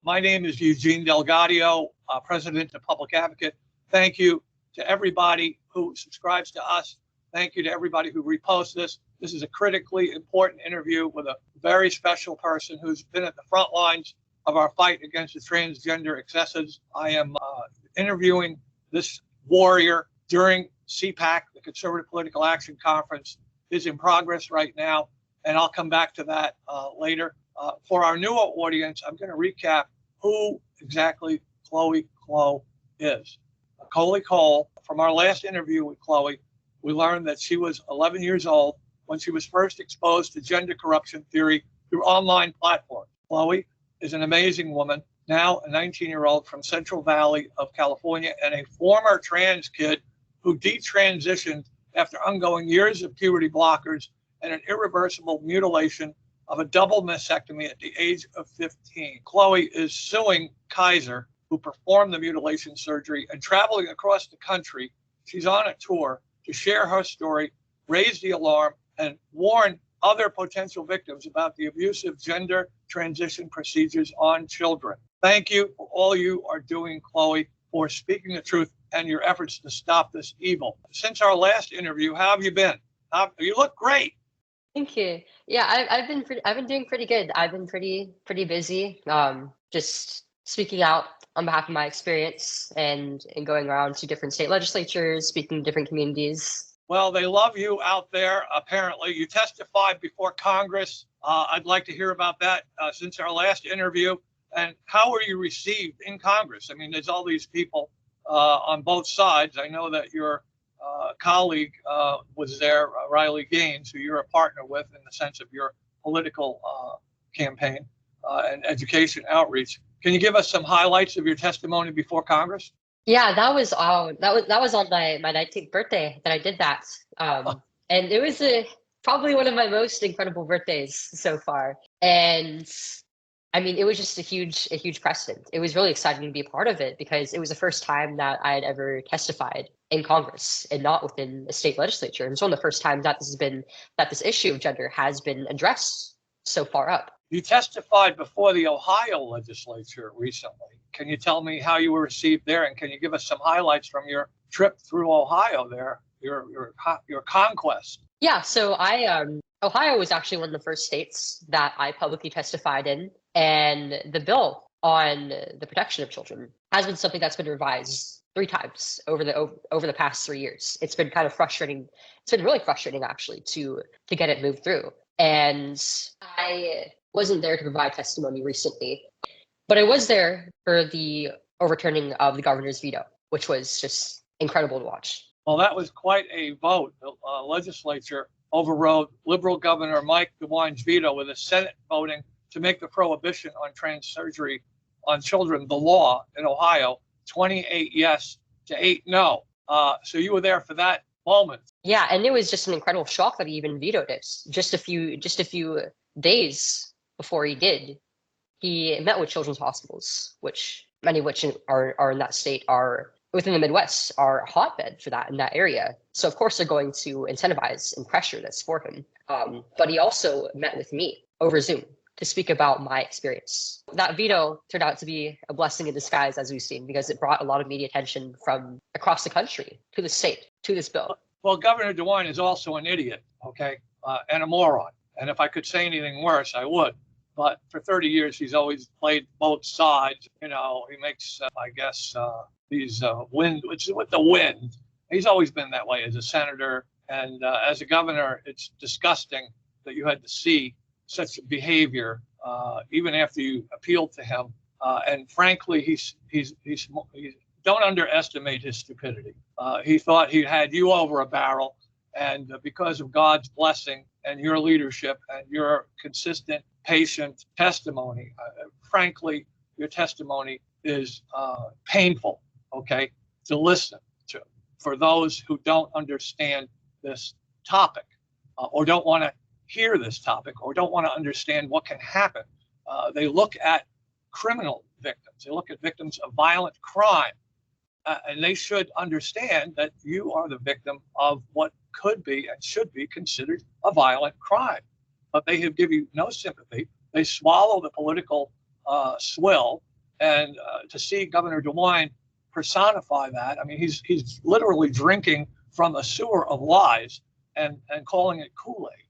My name is Eugene Delgaudio, President and Public Advocate. Thank you to everybody who subscribes to us. Thank you to everybody who reposts this. This is a critically important interview with a very special person who's been at the front lines of our fight against the transgender excesses. I am interviewing this warrior during CPAC, the Conservative Political Action Conference, is in progress right now, and I'll come back to that later. For our newer audience, I'm going to recap who exactly Chloe Clow is. Chloe Cole, from our last interview with Chloe, we learned that she was 11 years old when she was first exposed to gender corruption theory through online platforms. Chloe is an amazing woman, now a 19-year-old from Central Valley of California and a former trans kid who detransitioned after undergoing years of puberty blockers and an irreversible mutilation of a double mastectomy at the age of 15. Chloe is suing Kaiser, who performed the mutilation surgery, and traveling across the country. She's on a tour to share her story, raise the alarm, and warn other potential victims about the abusive gender transition procedures on children. Thank you for all you are doing, Chloe, for speaking the truth and your efforts to stop this evil. Since our last interview, how have you been? You look great. Thank you. Yeah, I've been doing pretty good. I've been pretty busy. Just speaking out on behalf of my experience and going around to different state legislatures, speaking to different communities. Well, they love you out there, apparently. You testified before Congress. I'd like to hear about that since our last interview. And how were you received in Congress? I mean, there's all these people on both sides. I know that your colleague was there, Riley Gaines, who you're a partner with in the sense of your political campaign and education outreach. Can you give us some highlights of your testimony before Congress? Yeah, that was on my 19th birthday that I did that, and it was probably one of my most incredible birthdays so far. And I mean, it was just a huge precedent. It was really exciting to be a part of it because it was the first time that I had ever testified in Congress and not within a state legislature. And it's one of the first times that this issue of gender has been addressed so far up. You testified before the Ohio legislature recently. Can you tell me how you were received there, and can you give us some highlights from your trip through Ohio there, your conquest? Yeah, so Ohio was actually one of the first states that I publicly testified in, and the bill on the protection of children has been something that's been revised 3 times over the past 3 years. It's been kind of frustrating. It's been really frustrating actually to get it moved through. And I wasn't there to provide testimony recently, but I was there for the overturning of the governor's veto, which was just incredible to watch. Well, that was quite a vote. The legislature overrode Liberal Governor Mike DeWine's veto, with the Senate voting to make the prohibition on trans surgery on children the law in Ohio, 28 yes to 8 no. So you were there for that moment. Yeah, and it was just an incredible shock that he even vetoed it. Just a few days before he did, he met with children's hospitals, many of which are in that state, are within the Midwest, are a hotbed for that in that area. So of course they're going to incentivize and pressure this for him. But he also met with me over Zoom to speak about my experience. That veto turned out to be a blessing in disguise, as we've seen, because it brought a lot of media attention from across the country to the state, to this bill. Well, Governor DeWine is also an idiot, okay, and a moron. And if I could say anything worse, I would. But for 30 years, he's always played both sides. You know, he makes, these with the wind. He's always been that way as a senator. And as a governor, it's disgusting that you had to see such behavior, even after you appealed to him. And frankly, he's don't underestimate his stupidity. He thought he had you over a barrel. And because of God's blessing and your leadership and your consistent, patient testimony, frankly, your testimony is painful, okay, to listen to for those who don't understand this topic or don't want to hear this topic or don't want to understand what can happen. They look at criminal victims. They look at victims of violent crime. And they should understand that you are the victim of what could be and should be considered a violent crime. But they have given you no sympathy. They swallow the political swill And to see Governor DeWine personify that, I mean, he's literally drinking from a sewer of lies and calling it Kool-Aid.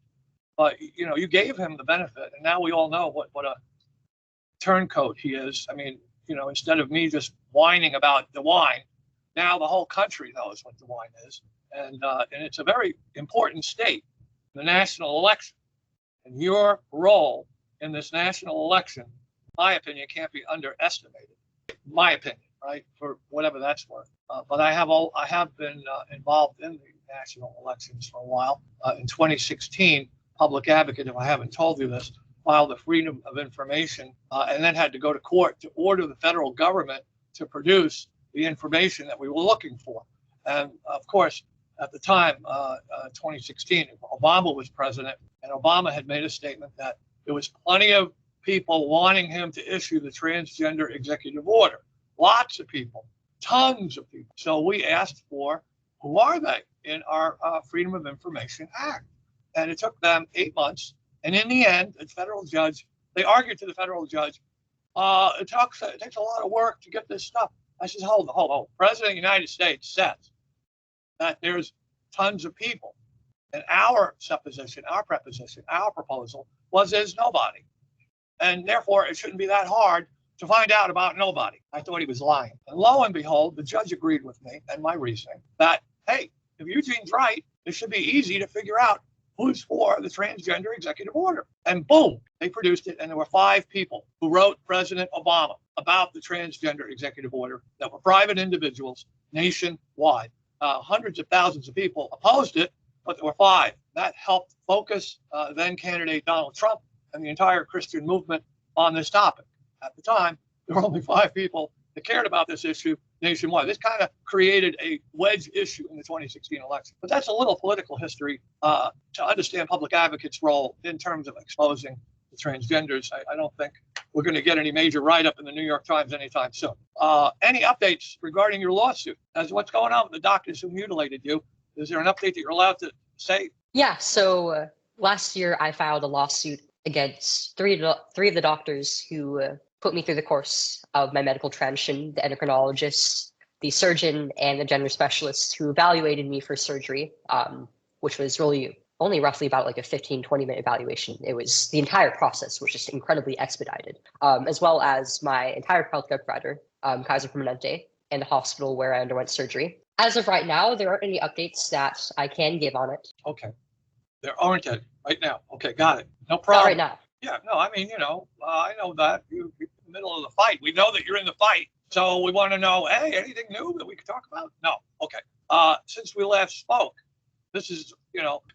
But, you gave him the benefit, and now we all know what a turncoat he is. I mean, instead of me just whining about DeWine, now the whole country knows what DeWine is. And it's a very important state, the national election. And your role in this national election, in my opinion, can't be underestimated. My opinion, right? For whatever that's worth. But I have been involved in the national elections for a while. In 2016, Public Advocate, if I haven't told you this, filed a Freedom of Information and then had to go to court to order the federal government to produce the information that we were looking for. And of course, at the time, 2016, Obama was president, and Obama had made a statement that there was plenty of people wanting him to issue the transgender executive order. Lots of people, tons of people. So we asked for, who are they in our Freedom of Information Act? And it took them 8 months. And in the end, the federal judge, they argued to the federal judge, it takes a lot of work to get this stuff. I said, hold on. President of the United States says that there's tons of people. And our supposition, our proposal was there's nobody. And therefore, it shouldn't be that hard to find out about nobody. I thought he was lying. And lo and behold, the judge agreed with me and my reasoning that, hey, if Eugene's right, it should be easy to figure out who's for the transgender executive order. And boom, they produced it. And there were 5 people who wrote President Obama about the transgender executive order that were private individuals nationwide. Hundreds of thousands of people opposed it, but there were 5. That helped focus then candidate Donald Trump and the entire Christian movement on this topic. At the time, there were only 5 people that cared about this issue nationwide. This kind of created a wedge issue in the 2016 election. But that's a little political history to understand Public Advocate's role in terms of exposing the transgenders. I don't think we're going to get any major write-up in the New York Times anytime soon. Any updates regarding your lawsuit? As what's going on with the doctors who mutilated you? Is there an update that you're allowed to say? Yeah, so last year I filed a lawsuit against three of the doctors who put me through the course of my medical transition, the endocrinologist, the surgeon, and the gender specialist who evaluated me for surgery, which was really only roughly about like a 15-20 minute evaluation. It was the entire process was just incredibly expedited, as well as my entire healthcare provider, Kaiser Permanente, and the hospital where I underwent surgery. As of right now, there aren't any updates that I can give on it. Okay. There aren't any right now. Okay, got it. No problem. Not right now. Yeah, no, I mean, I know that you're in the middle of the fight. We know that you're in the fight. So we want to know, hey, anything new that we could talk about? No. Okay. Since we last spoke, this is,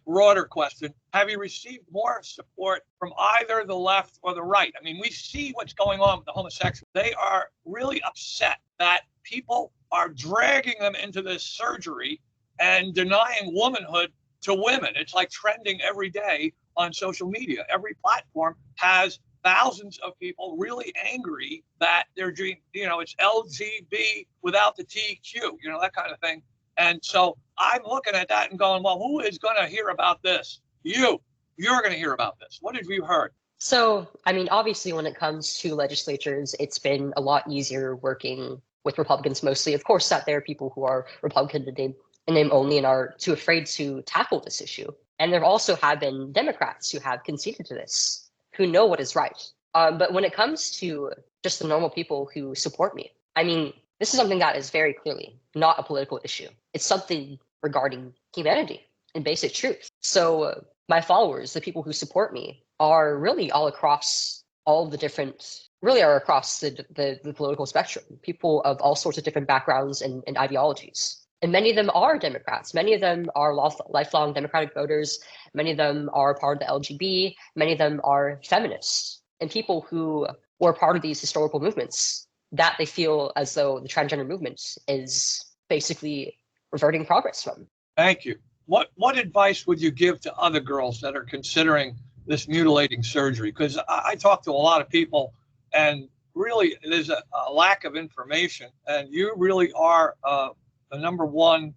broader question. Have you received more support from either the left or the right? I mean, we see what's going on with the homosexuals. They are really upset that people are dragging them into this surgery and denying womanhood to women. It's like trending every day on social media. Every platform has thousands of people really angry that they're doing, it's LGB without the TQ, that kind of thing. And so I'm looking at that and going, well, who is going to hear about this? You're going to hear about this. What have you heard? So, I mean, obviously, when it comes to legislatures, it's been a lot easier working with Republicans mostly. Of course, that there are people who are Republican in name only and are too afraid to tackle this issue. And there also have been Democrats who have conceded to this, who know what is right. But when it comes to just the normal people who support me, I mean, this is something that is very clearly not a political issue. It's something regarding humanity and basic truth. So my followers, the people who support me, are really all across all the different, really are across the political spectrum, people of all sorts of different backgrounds and ideologies. And many of them are Democrats. Many of them are lifelong Democratic voters. Many of them are part of the LGB. Many of them are feminists and people who were part of these historical movements that they feel as though the transgender movement is basically reverting progress from. Thank you. What advice would you give to other girls that are considering this mutilating surgery? Because I talk to a lot of people, and really there's a lack of information, and you really are the number one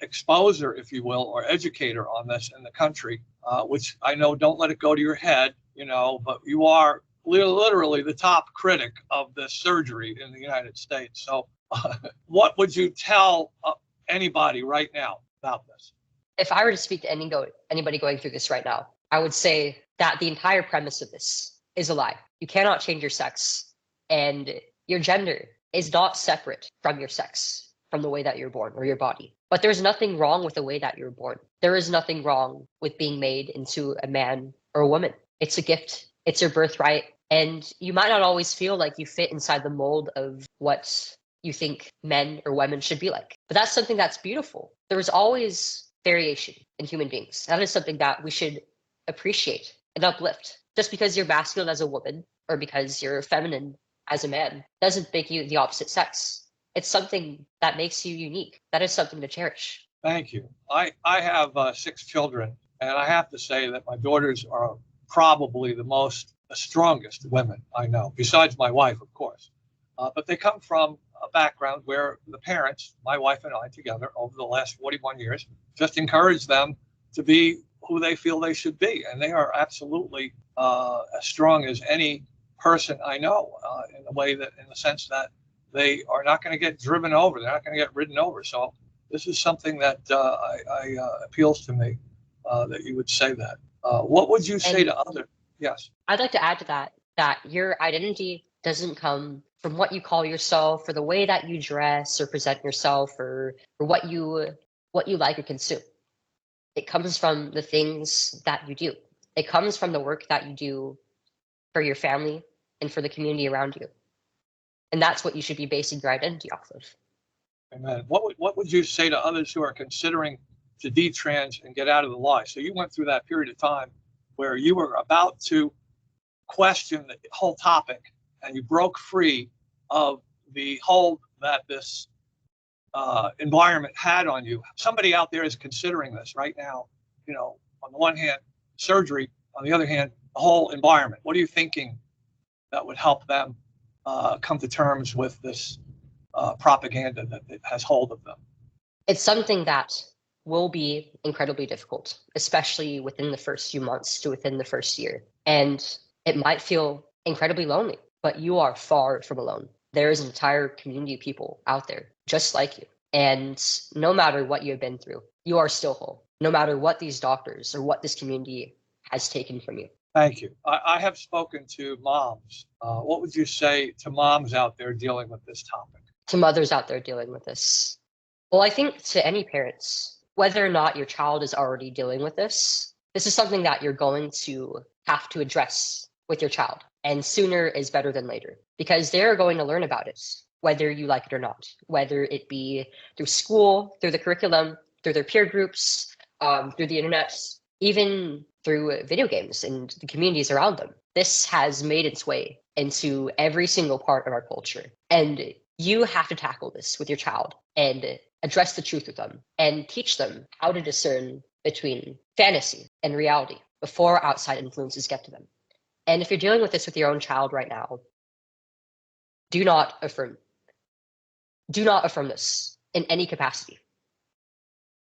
exposer, if you will, or educator on this in the country, which I know don't let it go to your head, but you are literally the top critic of this surgery in the United States. So what would you tell anybody right now about this? If I were to speak to anybody going through this right now, I would say that the entire premise of this is a lie. You cannot change your sex, and your gender is not separate from your sex, from the way that you're born or your body. But there's nothing wrong with the way that you're born. There is nothing wrong with being made into a man or a woman. It's a gift. It's your birthright. And you might not always feel like you fit inside the mold of what you think men or women should be like. But that's something that's beautiful. There's always variation in human beings. That is something that we should appreciate and uplift. Just because you're masculine as a woman or because you're feminine as a man doesn't make you the opposite sex. It's something that makes you unique. That is something to cherish. Thank you. I have 6 children, and I have to say that my daughters are probably the strongest women I know, besides my wife, of course. But they come from a background where the parents, my wife and I together over the last 41 years, just encouraged them to be who they feel they should be. And they are absolutely as strong as any person I know in the sense that they are not going to get driven over. They're not going to get ridden over. So this is something that appeals to me, that you would say that. What would you say to others? Yes. I'd like to add to that your identity doesn't come from what you call yourself or the way that you dress or present yourself or what you like or consume. It comes from the things that you do. It comes from the work that you do for your family and for the community around you. And that's what you should be basing your identity off of. Amen. What would you say to others who are considering to detrans and get out of the lie? So you went through that period of time where you were about to question the whole topic, and you broke free of the hold that this environment had on you. Somebody out there is considering this right now, on the one hand, surgery, on the other hand, the whole environment. What are you thinking that would help them come to terms with this propaganda that has hold of them? It's something that will be incredibly difficult, especially within the first few months to within the first year. And it might feel incredibly lonely, but you are far from alone. There is an entire community of people out there just like you. And no matter what you have been through, you are still whole, no matter what these doctors or what this community has taken from you. Thank you. I have spoken to moms. What would you say to moms out there dealing with this topic? To mothers out there dealing with this? Well, I think to any parents, whether or not your child is already dealing with this is something that you're going to have to address with your child. And sooner is better than later, because they're going to learn about it, whether you like it or not, whether it be through school, through the curriculum, through their peer groups, through the internet, even through video games and the communities around them. This has made its way into every single part of our culture. And you have to tackle this with your child and address the truth with them and teach them how to discern between fantasy and reality before outside influences get to them. And if you're dealing with this with your own child right now, do not affirm this in any capacity.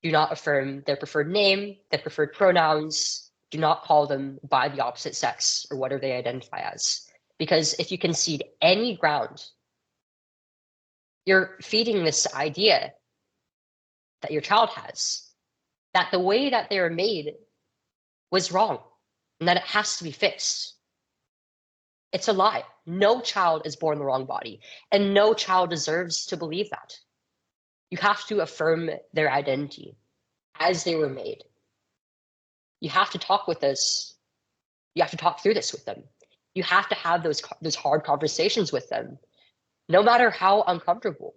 Do not affirm their preferred name, their preferred pronouns. Do not call them by the opposite sex or whatever they identify as. Because if you concede any ground, you're feeding this idea that your child has, that the way that they were made was wrong and that it has to be fixed. It's a lie. No child is born in the wrong body, and no child deserves to believe that. You have to affirm their identity as they were made. You have to talk with this. You have to talk through this with them. You have to have those hard conversations with them, no matter how uncomfortable.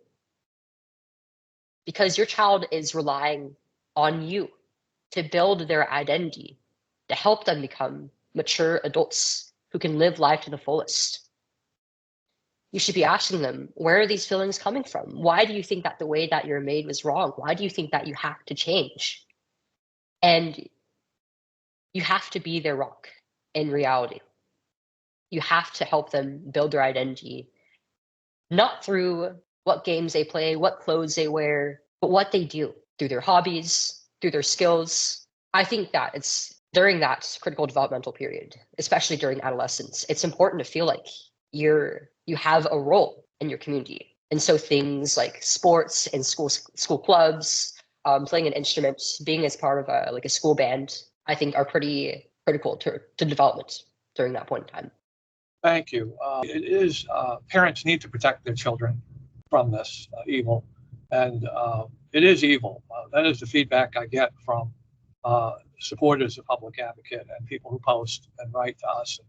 Because your child is relying on you to build their identity, to help them become mature adults who can live life to the fullest. You should be asking them, where are these feelings coming from? Why do you think that the way that you're made was wrong? Why do you think that you have to change? And you have to be their rock in reality. You have to help them build their identity, not through what games they play, what clothes they wear, but what they do through their hobbies, through their skills. I think that it's during that critical developmental period, especially during adolescence, it's important to feel like you have a role in your community. And so things like sports and school clubs, playing an instrument, being as part of a school band, I think are pretty critical to development during that point in time. Thank you. It is, parents need to protect their children from this evil, and it is evil. That is the feedback I get from supporters of Public Advocate and people who post and write to us.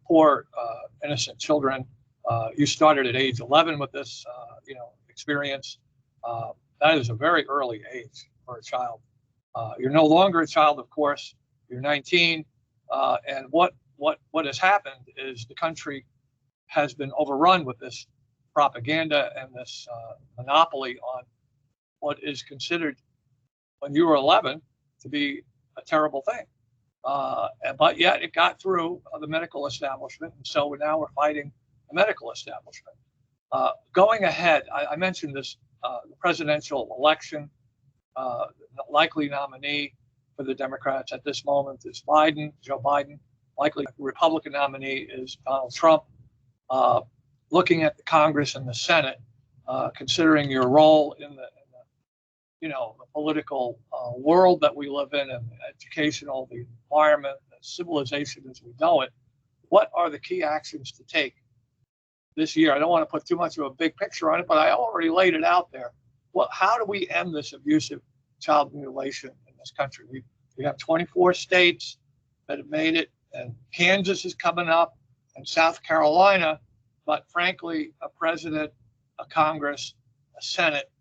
Poor innocent children. You started at age 11 with this, experience. That is a very early age for a child. You're no longer a child, of course. You're 19, and what has happened is the country has been overrun with this propaganda and this monopoly on what is considered, when you were 11, to be a terrible thing. But yet it got through the medical establishment, and so we're fighting the medical establishment. Going ahead, I mentioned this, the presidential election, the likely nominee for the Democrats at this moment is Joe Biden. Likely Republican nominee is Donald Trump. Looking at the Congress and the Senate, considering your role in the political world that we live in, and the educational, the environment, the civilization as we know it, what are the key actions to take this year? I don't want to put too much of a big picture on it, but I already laid it out there. How do we end this abusive child mutilation in this country? We have 24 states that have made it, and Kansas is coming up, and South Carolina, but frankly, a president, a Congress, a Senate.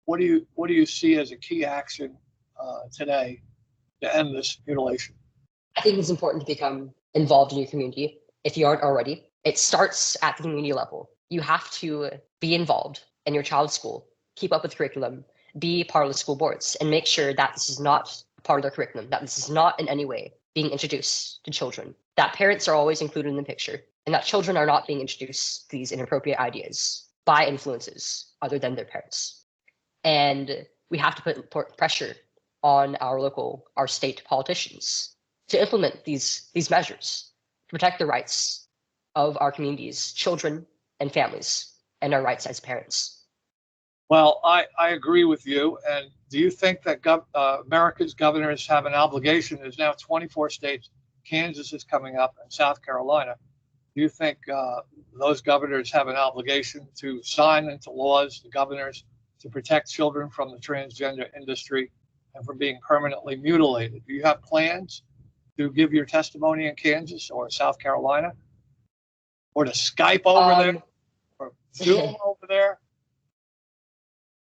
What do you see as a key action today to end this mutilation? I think it's important to become involved in your community if you aren't already. It starts at the community level. You have to be involved in your child's school, keep up with curriculum, be part of the school boards, and make sure that this is not part of their curriculum, that this is not in any way being introduced to children, that parents are always included in the picture, and that children are not being introduced to these inappropriate ideas by influences other than their parents. And we have to put pressure on our state politicians to implement these measures to protect the rights of our communities, children and families, and our rights as parents. Well, I agree with you. And do you think that America's governors have an obligation? There's now 24 states. Kansas is coming up, and South Carolina. Do you think those governors have an obligation to sign into laws, the governors, to protect children from the transgender industry and from being permanently mutilated? Do you have plans to give your testimony in Kansas or South Carolina, or to Skype over there, or Zoom over there?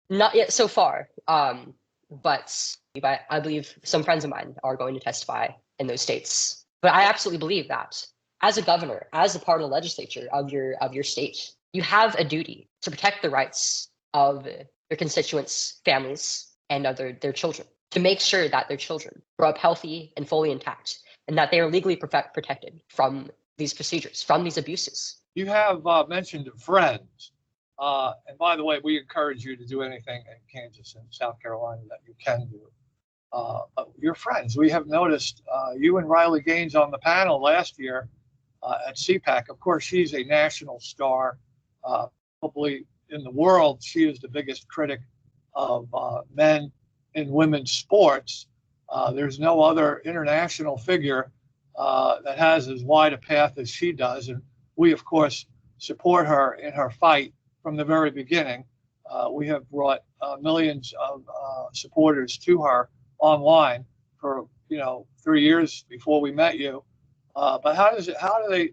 Not yet so far, but I believe some friends of mine are going to testify in those states. But I absolutely believe that as a governor, as a part of the legislature of your state, you have a duty to protect the rights of their constituents, families, and their children, to make sure that their children grow up healthy and fully intact, and that they are legally protected from these procedures, from these abuses. You have mentioned friends. And by the way, we encourage you to do anything in Kansas and South Carolina that you can do. Your friends, we have noticed you and Riley Gaines on the panel last year at CPAC. Of course, she's a national star, probably in the world. She is the biggest critic of men in women's sports. There's no other international figure that has as wide a path as she does. And we, of course, support her in her fight from the very beginning. We have brought millions of supporters to her online for 3 years before we met you. But how do they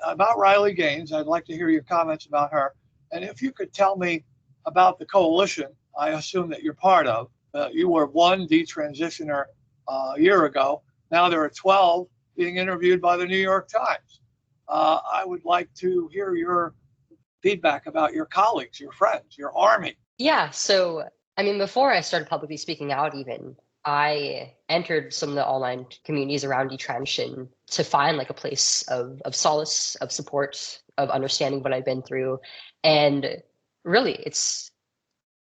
about Riley Gaines? I'd like to hear your comments about her. And if you could tell me about the coalition I assume that you're part of. You were one detransitioner a year ago. Now there are 12 being interviewed by the New York Times. I would like to hear your feedback about your colleagues, your friends, your army. Yeah, so I mean, before I started publicly speaking out, even I entered some of the online communities around detransition to find like a place of solace, of support, of understanding what I've been through. And really, it's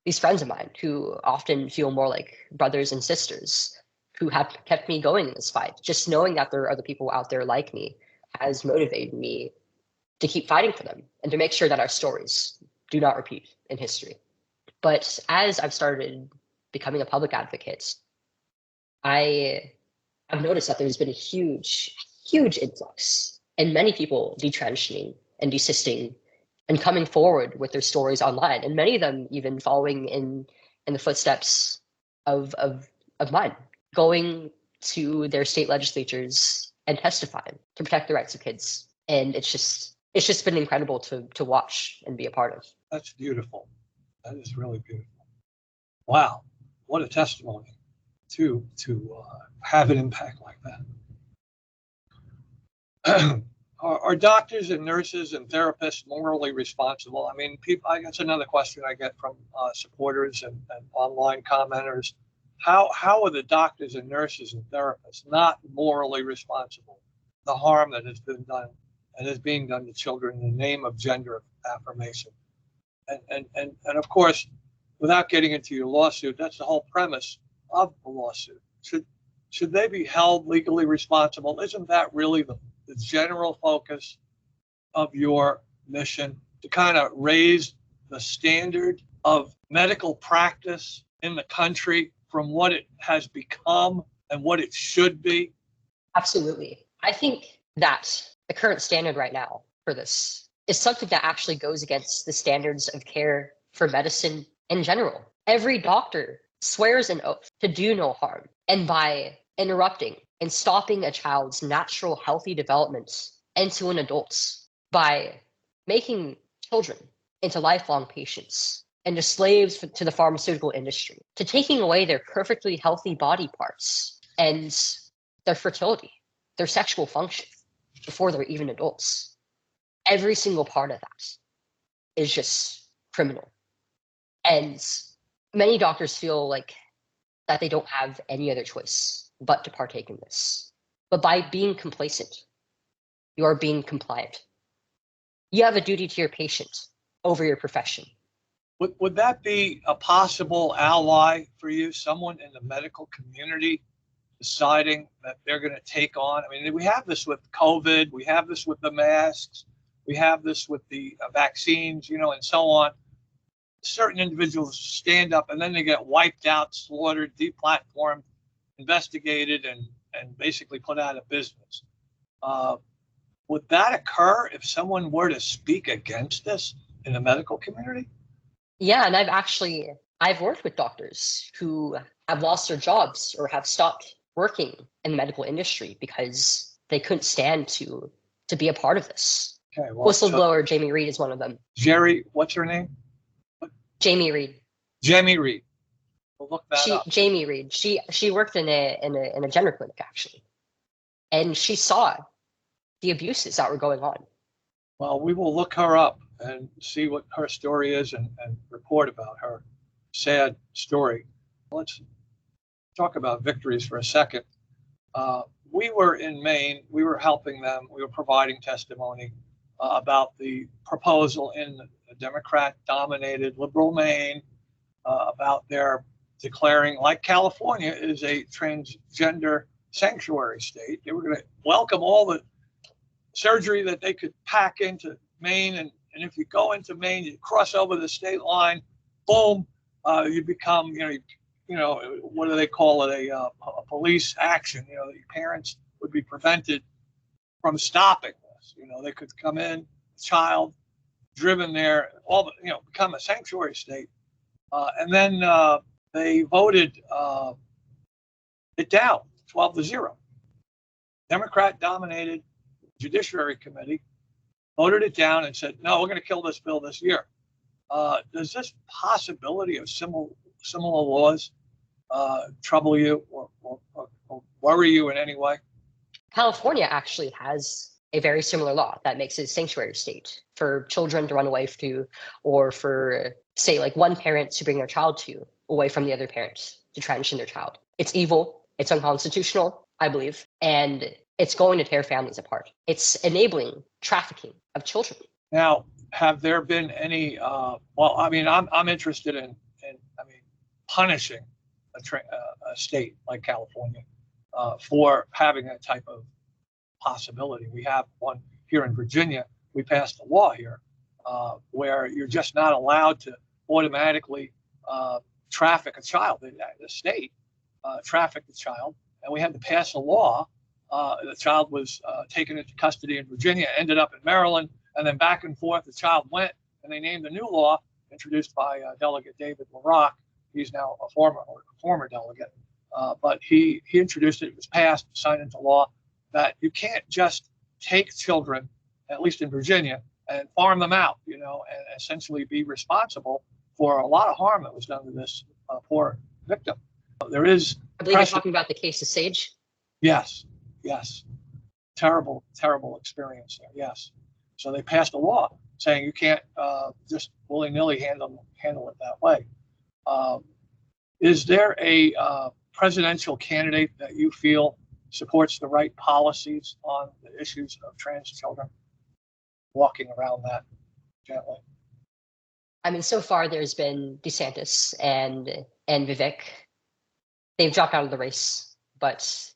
these friends of mine who often feel more like brothers and sisters who have kept me going in this fight. Just knowing that there are other people out there like me has motivated me to keep fighting for them and to make sure that our stories do not repeat in history. But as I've started becoming a public advocate, I've noticed that there's been a huge influx and many people detransitioning and desisting and coming forward with their stories online, and many of them even following in the footsteps of mine, going to their state legislatures and testifying to protect the rights of kids. And it's just been incredible to watch and be a part of. That's beautiful. That is really beautiful. Wow, what a testimony to have an impact like that. Are doctors and nurses and therapists morally responsible? I mean, people. That's another question I get from supporters and online commenters. How are the doctors and nurses and therapists not morally responsible? The harm that has been done and is being done to children in the name of gender affirmation, and of course, without getting into your lawsuit, that's the whole premise of the lawsuit. Should they be held legally responsible? Isn't that really the general focus of your mission, to kind of raise the standard of medical practice in the country from what it has become and what it should be? Absolutely. I think that the current standard right now for this is something that actually goes against the standards of care for medicine in general. Every doctor swears an oath to do no harm, and by interrupting and stopping a child's natural healthy development into an adult, by making children into lifelong patients and to slaves to the pharmaceutical industry, to taking away their perfectly healthy body parts and their fertility, their sexual function before they're even adults. Every single part of that is just criminal. And many doctors feel like that they don't have any other choice but to partake in this. But by being complacent, you are being compliant. You have a duty to your patient over your profession. Would that be a possible ally for you, someone in the medical community deciding that they're going to take on? I mean, we have this with COVID, we have this with the masks, we have this with the vaccines, and so on. Certain individuals stand up and then they get wiped out, slaughtered, deplatformed, investigated, and basically put out of business. Would that occur if someone were to speak against this in the medical community? Yeah, and I've worked with doctors who have lost their jobs or have stopped working in the medical industry because they couldn't stand to be a part of this. Okay, well, whistleblower Jamie Reid is one of them. Jerry, what's her name? Jamie Reid. Jamie Reid. We'll look that up. Jamie Reid. She worked in a gender clinic actually, and she saw the abuses that were going on. Well, we will look her up and see what her story is and report about her sad story. Let's talk about victories for a second. We were in Maine. We were helping them. We were providing testimony about the proposal in the Democrat-dominated liberal Maine about their declaring, like California is a transgender sanctuary state. They were going to welcome all the surgery that they could pack into Maine. And if you go into Maine, you cross over the state line, boom, you become, what do they call it? A police action. The parents would be prevented from stopping this. They could come in, child, driven there, become a sanctuary state. And then they voted it down, 12-0. Democrat-dominated Judiciary Committee voted it down and said, no, we're going to kill this bill this year. Does this possibility of similar laws trouble you or worry you in any way? California actually has a very similar law that makes it a sanctuary state for children to run away to, or for, say, like one parent to bring their child to away from the other parent to transition their child. It's evil. It's unconstitutional, I believe, and it's going to tear families apart. It's enabling trafficking of children. Now, have there been any? I'm interested in punishing a state like California for having that type of possibility. We have one here in Virginia. We passed a law here where you're just not allowed to automatically traffic a child. The state trafficked the child, and we had to pass a law. The child was taken into custody in Virginia, ended up in Maryland, and then back and forth the child went, and they named a new law introduced by Delegate David LaRock. He's now a former delegate, but he introduced it. It was passed, signed into law, that you can't just take children, at least in Virginia, and farm them out, and essentially be responsible for a lot of harm that was done to this poor victim. There is. I believe you're talking about the case of Sage. Yes. Terrible experience there. Yes. So they passed a law saying you can't just willy-nilly handle it that way. Is there a presidential candidate that you feel supports the right policies on the issues of trans children? Walking around that gently. I mean, so far there's been DeSantis and Vivek. They've dropped out of the race, but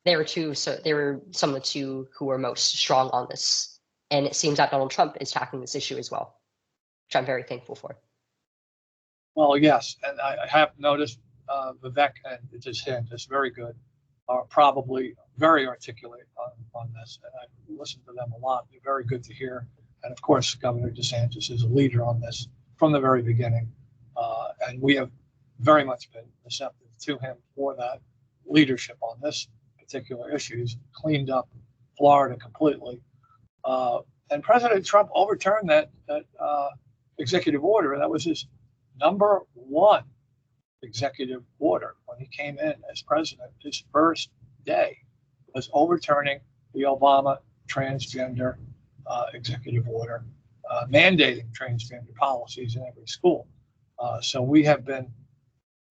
they were some of the two who were most strong on this. And it seems that Donald Trump is tackling this issue as well, which I'm very thankful for. Well, yes, and I have noticed Vivek and DeSantis, very good, are probably very articulate on this, and I've listened to them a lot. They're very good to hear. And of course, Governor DeSantis is a leader on this from the very beginning. And we have very much been receptive to him for that leadership on this particular issue. He's cleaned up Florida completely. And President Trump overturned that executive order. That was his number one executive order when he came in as president. His first day was overturning the Obama transgender executive order, mandating transgender policies in every school. So we have been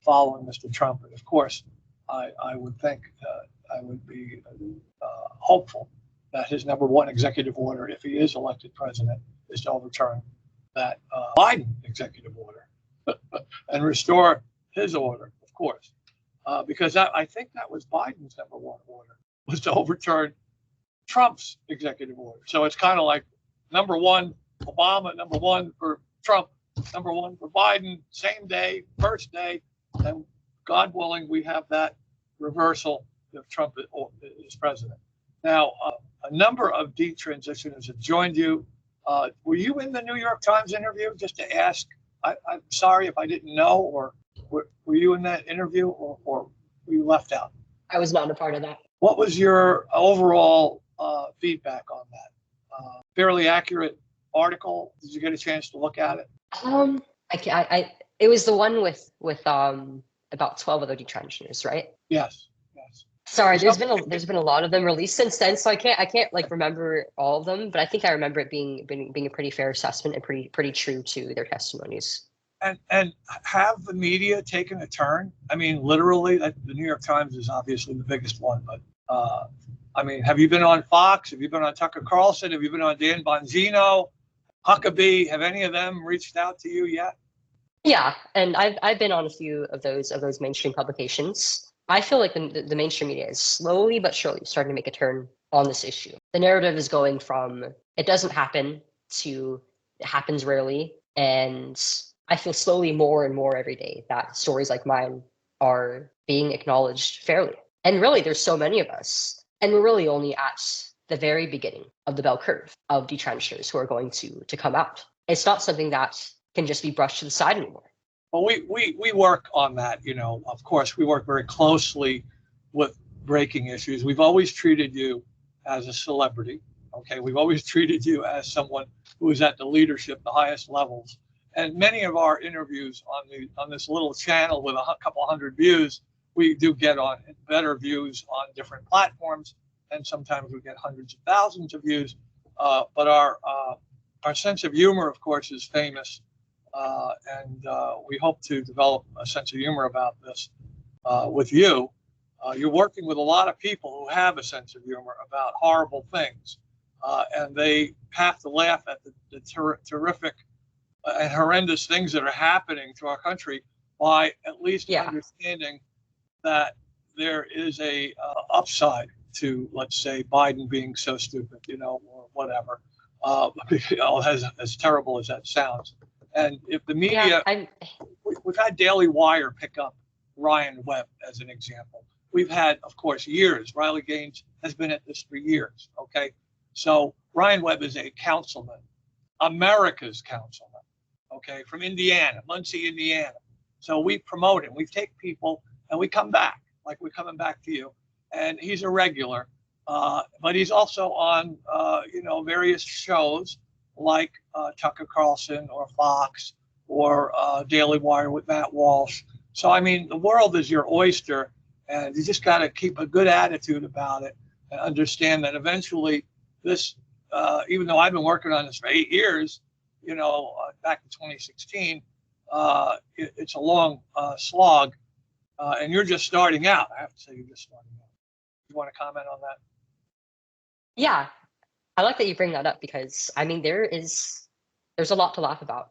following Mr. Trump. And of course, I would think I would be hopeful that his number one executive order, if he is elected president, is to overturn that Biden executive order and restore his order, of course, because I think that was Biden's number one order, was to overturn Trump's executive order. So it's kind of like number one Obama, number one for Trump, number one for Biden, same day, first day, and God willing, we have that reversal if Trump is president. Now, a number of detransitioners have joined you. Were you in the New York Times interview? Just to ask, I'm sorry if I didn't know, or were you in that interview, or were you left out? I was not a part of that. What was your overall feedback on that? Fairly accurate article. Did you get a chance to look at it? It was the one with about 12 other detransitioners, right? Yes. Sorry, there's been a lot of them released since then, so I can't like remember all of them, but I think I remember it being a pretty fair assessment and pretty true to their testimonies. And have the media taken a turn? I mean, literally, the New York Times is obviously the biggest one, but I mean, have you been on Fox? Have you been on Tucker Carlson? Have you been on Dan Bongino, Huckabee? Have any of them reached out to you yet? Yeah, and I've been on a few of those mainstream publications. I feel like the mainstream media is slowly but surely starting to make a turn on this issue. The narrative is going from it doesn't happen to it happens rarely, and I feel slowly more and more every day that stories like mine are being acknowledged fairly. And really, there's so many of us, and we're really only at the very beginning of the bell curve of detransitioners who are going to come out. It's not something that can just be brushed to the side anymore. Well, we work on that, of course, we work very closely with breaking issues. We've always treated you as a celebrity, okay? We've always treated you as someone who is at the leadership, the highest levels. And many of our interviews on this little channel with a couple hundred views, we do get on better views on different platforms, and sometimes we get hundreds of thousands of views. But our sense of humor, of course, is famous. And we hope to develop a sense of humor about this with you. You're working with a lot of people who have a sense of humor about horrible things, and they have to laugh at the terrific and horrendous things that are happening to our country by at least understanding that there is a upside to, let's say, Biden being so stupid, or whatever, as terrible as that sounds. And if the media, we've had Daily Wire pick up Ryan Webb as an example. We've had, of course, years. Riley Gaines has been at this for years. Okay. So Ryan Webb is a councilman, America's councilman, okay, from Indiana, Muncie, Indiana. So we promote him. We take people and we come back, like we're coming back to you. And he's a regular, but he's also on, various shows like Tucker Carlson or Fox or Daily Wire with Matt Walsh. So, I mean, the world is your oyster, and you just got to keep a good attitude about it and understand that eventually this, even though I've been working on this for 8 years, back in 2016, it's a long slog, and you're just starting out. I have to say, you're just starting out. You want to comment on that? Yeah, I like that you bring that up because, I mean, there's a lot to laugh about.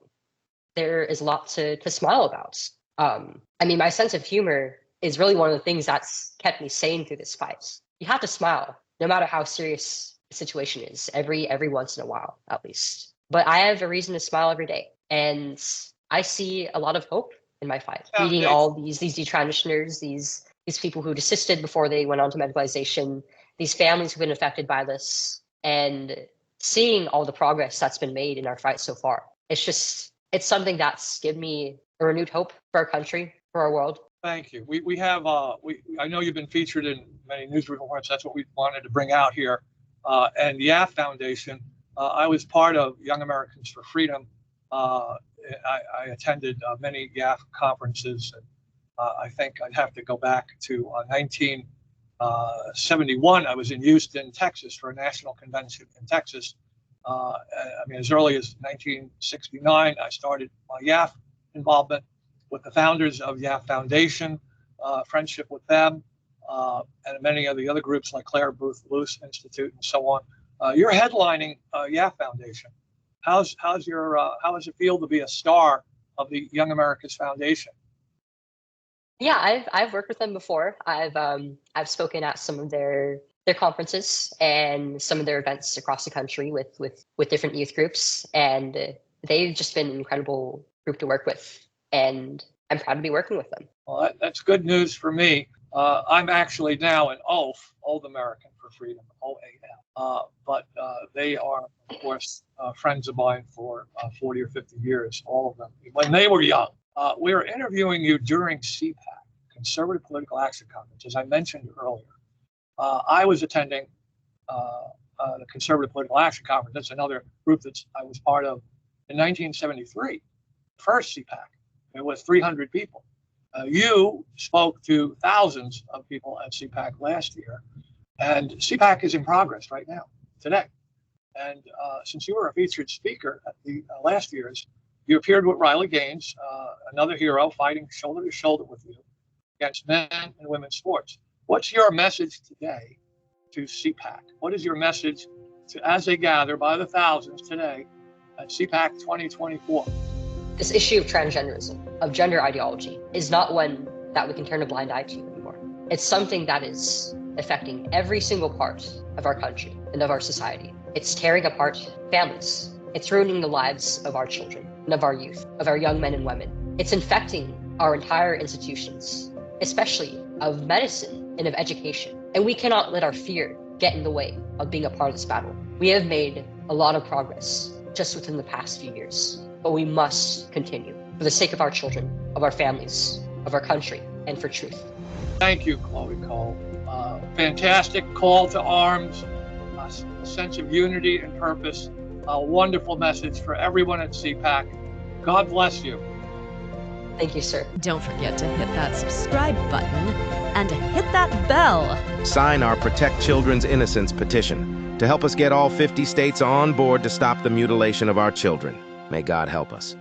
There is a lot to smile about. I mean, my sense of humor is really one of the things that's kept me sane through this fight. You have to smile, no matter how serious the situation is, every once in a while, at least. But I have a reason to smile every day. And I see a lot of hope in my fight. Meeting all these detransitioners, these people who desisted before they went on to medicalization, these families who've been affected by this, and seeing all the progress that's been made in our fight so far. It's something that's given me a renewed hope for our country, for our world. Thank you. We have, I know you've been featured in many news reports. That's what we wanted to bring out here. And the YAF Foundation, I was part of Young Americans for Freedom. I attended many YAF conferences. And, I think I'd have to go back to 1971. I was in Houston, Texas for a national convention in Texas. I mean, as early as 1969, I started my YAF involvement with the founders of YAF Foundation, friendship with them, and many of the other groups like Claire Booth Luce Institute and so on. You're headlining YAF Foundation. How does it feel to be a star of the Young Americans Foundation? Yeah, I've worked with them before. I've spoken at some of their conferences and some of their events across the country with different youth groups, and they've just been an incredible group to work with, and I'm proud to be working with them. Well, that's good news for me. I'm actually now an OAF, Old American for Freedom, OAF, but they are, of course, friends of mine for 40 or 50 years, all of them, when they were young. We were interviewing you during CPAC, Conservative Political Action Conference, as I mentioned earlier. I was attending the Conservative Political Action Conference. That's another group that I was part of in 1973, first CPAC. It was 300 people. You spoke to thousands of people at CPAC last year, and CPAC is in progress right now, today. And since you were a featured speaker at the last year's, you appeared with Riley Gaines, another hero, fighting shoulder to shoulder with you against men and women's sports. What's your message today to CPAC? What is your message to, as they gather by the thousands today at CPAC 2024? This issue of transgenderism, of gender ideology, is not one that we can turn a blind eye to anymore. It's something that is affecting every single part of our country and of our society. It's tearing apart families. It's ruining the lives of our children and of our youth, of our young men and women. It's infecting our entire institutions, especially of medicine and of education. And we cannot let our fear get in the way of being a part of this battle. We have made a lot of progress just within the past few years, but we must continue for the sake of our children, of our families, of our country, and for truth. Thank you, Chloe Cole. Fantastic call to arms, a sense of unity and purpose, a wonderful message for everyone at CPAC. God bless you. Thank you, sir. Don't forget to hit that subscribe button and hit that bell. Sign our Protect Children's Innocence petition to help us get all 50 states on board to stop the mutilation of our children. May God help us.